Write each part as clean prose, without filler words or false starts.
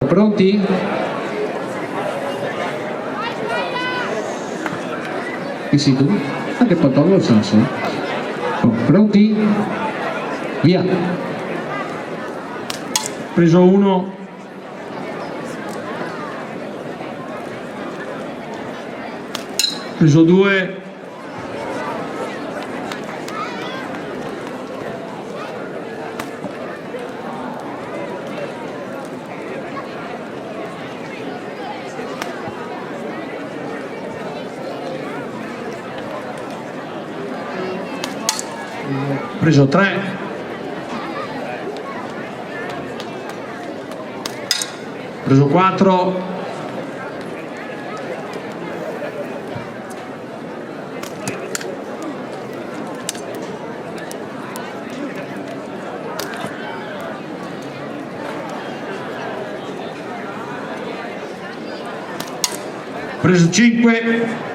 pronti? Chi sei tu? Anche poi tolgo il senso. Pronti? Via. Preso 1. Preso 2. Preso 3. Preso 4. Preso 5.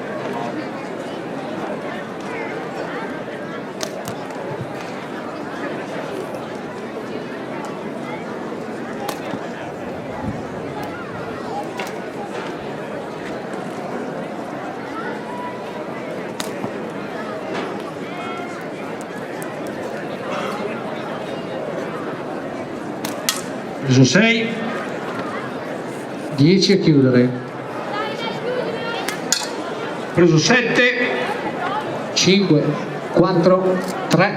Preso 6. 10 a chiudere. Preso 7. 5, 4, 3.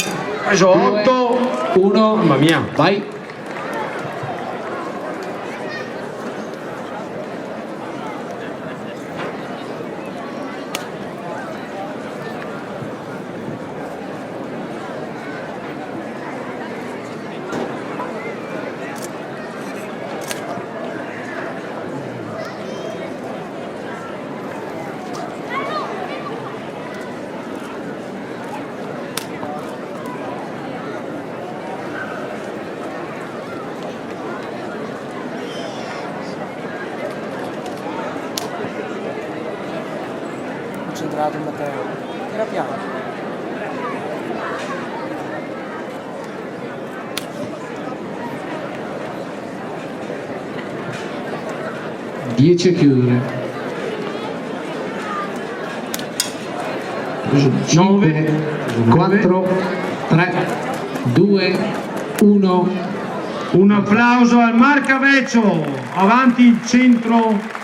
Preso 8. 1. Mamma mia. Vai. Concentrato Matteo, era piano. Dieci a chiudere. Preso 9. 4, 3, 2, 1. Un applauso al Marcavecchio, avanti il centro